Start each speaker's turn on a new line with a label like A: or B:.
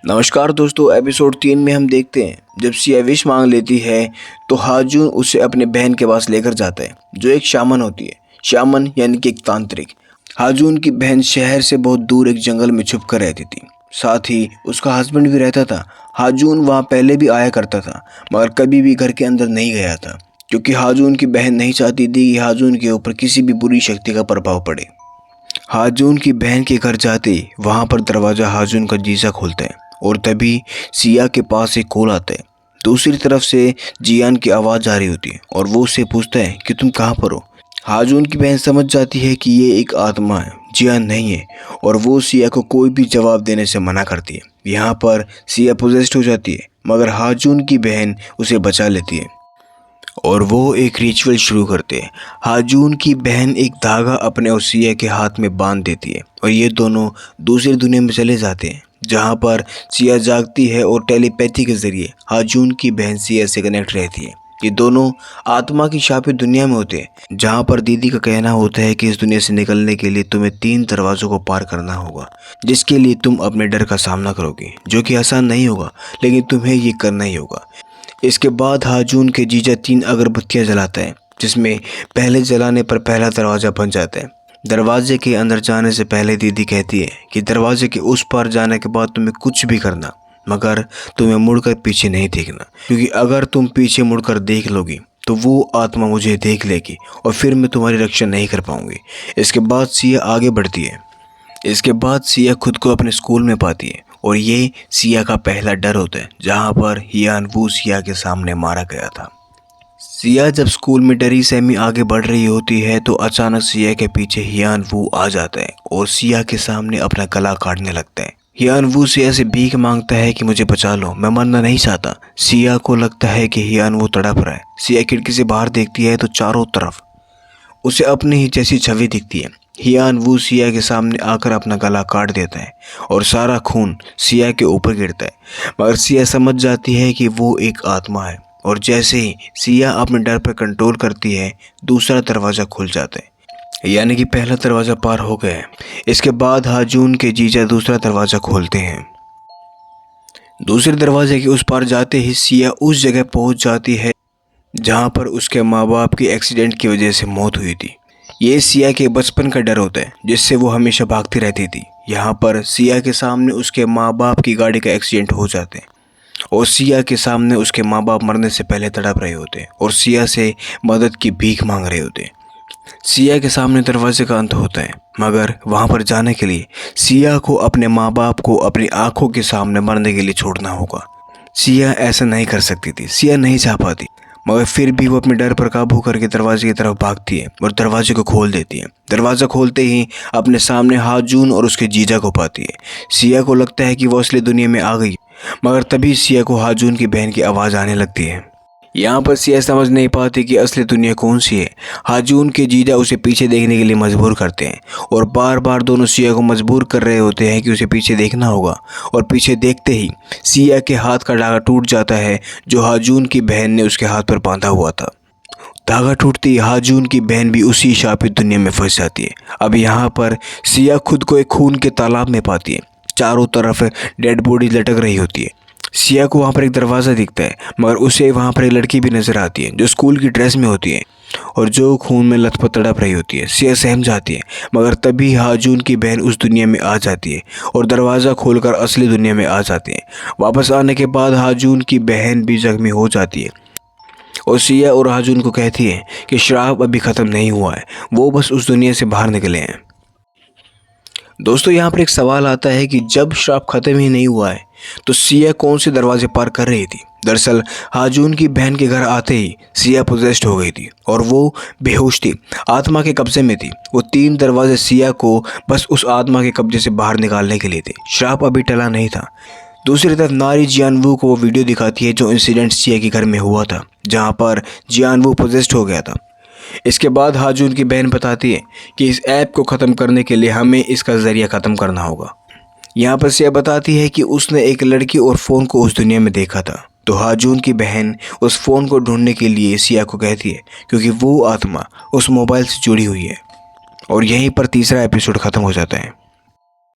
A: नमस्कार दोस्तों, एपिसोड 3 में हम देखते हैं जब सिया विश मांग लेती है तो हाजून उसे अपने बहन के पास लेकर जाता है जो एक शामन होती है। शामन यानी कि एक तांत्रिक। हाजून की बहन शहर से बहुत दूर एक जंगल में छुप कर रहती थी। साथ ही उसका हस्बैंड भी रहता था। हाजून वहाँ पहले भी आया करता था मगर कभी भी घर के अंदर नहीं गया था क्योंकि हाजून की बहन नहीं चाहती थी कि हाजून के ऊपर किसी भी बुरी शक्ति का प्रभाव पड़े। हाजून की बहन के घर जाते ही वहाँ पर दरवाज़ा हाजून का जीजा खोलता है और तभी सिया के पास एक कॉल आता है। दूसरी तरफ से जियान की आवाज़ आ रही होती है और वो उससे पूछता है कि तुम कहाँ पर हो। हाजून की बहन समझ जाती है कि ये एक आत्मा है, जियान नहीं है, और वो सिया को कोई भी जवाब देने से मना करती है। यहाँ पर सिया पोजेस्ड हो जाती है मगर हाजून की बहन उसे बचा लेती है और वो एक रिचुअल शुरू करते हैं। हाजून की बहन एक धागा अपने और सिया के हाथ में बांध देती है और ये दोनों दूसरी दुनिया में चले जाते हैं जहाँ पर सिया जागती है और टेलीपैथी के ज़रिए हाजून की बहन सिया से कनेक्ट रहती है। ये दोनों आत्मा की शापित दुनिया में होते हैं जहाँ पर दीदी का कहना होता है कि इस दुनिया से निकलने के लिए तुम्हें 3 दरवाज़ों को पार करना होगा, जिसके लिए तुम अपने डर का सामना करोगे, जो कि आसान नहीं होगा लेकिन तुम्हें ये करना ही होगा। इसके बाद हाजून के जीजा 3 अगरबत्तियां जलाता है जिसमें पहले जलाने पर पहला दरवाज़ा बन जाता है। दरवाजे के अंदर जाने से पहले दीदी कहती है कि दरवाजे के उस पार जाने के बाद तुम्हें कुछ भी करना मगर तुम्हें मुड़कर पीछे नहीं देखना, क्योंकि अगर तुम पीछे मुड़कर देख लोगी तो वो आत्मा मुझे देख लेगी और फिर मैं तुम्हारी रक्षा नहीं कर पाऊंगी। इसके बाद सिया आगे बढ़ती है। इसके बाद सिया खुद को अपने स्कूल में पाती है और ये सिया का पहला डर होता है जहाँ पर हियान वू सिया के सामने मारा गया था। सिया जब स्कूल में डरी सहमी आगे बढ़ रही होती है तो अचानक सिया के पीछे हियान वू आ जाता है और सिया के सामने अपना गला काटने लगता है। हियान वू सिया से भीख मांगता है कि मुझे बचा लो, मैं मरना नहीं चाहता। सिया को लगता है कि हियान वू तड़प रहा है। सिया खिड़की से बाहर देखती है तो चारों तरफ उसे अपनी ही जैसी छवि दिखती है। हियान वू सिया के सामने आकर अपना गला काट देता है और सारा खून सिया के ऊपर गिरता है मगर सिया समझ जाती है कि वो एक आत्मा है और जैसे ही सिया अपने डर पर कंट्रोल करती है दूसरा दरवाज़ा खुल जाता है, यानी कि पहला दरवाज़ा पार हो गया है। इसके बाद हाजून के जीजा दूसरा दरवाज़ा खोलते हैं। दूसरे दरवाजे के उस पार जाते ही सिया उस जगह पहुंच जाती है जहां पर उसके माँ बाप की एक्सीडेंट की वजह से मौत हुई थी। ये सिया के बचपन का डर होता है जिससे वो हमेशा भागती रहती थी। यहाँ पर सिया के सामने उसके माँ बाप की गाड़ी का एक्सीडेंट हो जाते हैं और सिया के सामने उसके माँ बाप मरने से पहले तड़प रहे होते हैं और सिया से मदद की भीख मांग रहे होते हैं। सिया के सामने दरवाजे का अंत होता है मगर वहाँ पर जाने के लिए सिया को अपने माँ बाप को अपनी आंखों के सामने मरने के लिए छोड़ना होगा। सिया ऐसा नहीं कर सकती थी, सिया नहीं चाह पाती मगर फिर भी वो अपने डर पर काबू करके दरवाजे की तरफ भागती है और दरवाजे को खोल देती है। दरवाज़ा खोलते ही अपने सामने हाजून और उसके जीजा को पाती है। सिया को लगता है कि वो असली दुनिया में आ गई मगर तभी सिया को हाजून की बहन की आवाज़ आने लगती है। यहाँ पर सिया समझ नहीं पाती कि असली दुनिया कौन सी है। हाजून के जीजा उसे पीछे देखने के लिए मजबूर करते हैं और बार बार दोनों सिया को मजबूर कर रहे होते हैं कि उसे पीछे देखना होगा और पीछे देखते ही सिया के हाथ का धागा टूट जाता है जो हाजून की बहन ने उसके हाथ पर बांधा हुआ था। धागा टूटते ही हाजून की बहन भी उसी शापित दुनिया में फंस जाती है। अब यहाँ पर सिया खुद को एक खून के तालाब में पाती है। चारों तरफ डेड बॉडी लटक रही होती है। सिया को वहाँ पर एक दरवाज़ा दिखता है मगर उसे वहाँ पर एक लड़की भी नज़र आती है जो स्कूल की ड्रेस में होती है और जो खून में लथपथ तड़प रही होती है। सिया सहम जाती है मगर तभी हाजून की बहन उस दुनिया में आ जाती है और दरवाज़ा खोलकर असली दुनिया में आ जाती है। वापस आने के बाद हाजून की बहन भी जख्मी हो जाती है और सिया और हाजून को कहती है कि श्राप अभी ख़त्म नहीं हुआ है, वो बस उस दुनिया से बाहर निकले हैं। दोस्तों, यहाँ पर एक सवाल आता है कि जब श्राप ख़त्म ही नहीं हुआ है तो सिया कौन से दरवाजे पार कर रही थी। दरअसल हाजून की बहन के घर आते ही सिया पोजेस्ड हो गई थी और वो बेहोश थी, आत्मा के कब्जे में थी। वो 3 दरवाजे सिया को बस उस आत्मा के कब्जे से बाहर निकालने के लिए थे। श्राप अभी टला नहीं था। दूसरी तरफ नारी जियान वू को वो वीडियो दिखाती है जो इंसिडेंट सिया के घर में हुआ था जहाँ पर जियान वू पोजेस्ड हो गया था। इसके बाद हाजून की बहन बताती है कि इस ऐप को ख़त्म करने के लिए हमें इसका ज़रिया ख़त्म करना होगा। यहाँ पर सिया बताती है कि उसने एक लड़की और फ़ोन को उस दुनिया में देखा था। तो हाजून की बहन उस फ़ोन को ढूंढने के लिए सिया को कहती है क्योंकि वो आत्मा उस मोबाइल से जुड़ी हुई है। और यहीं पर तीसरा एपिसोड ख़त्म हो जाता है।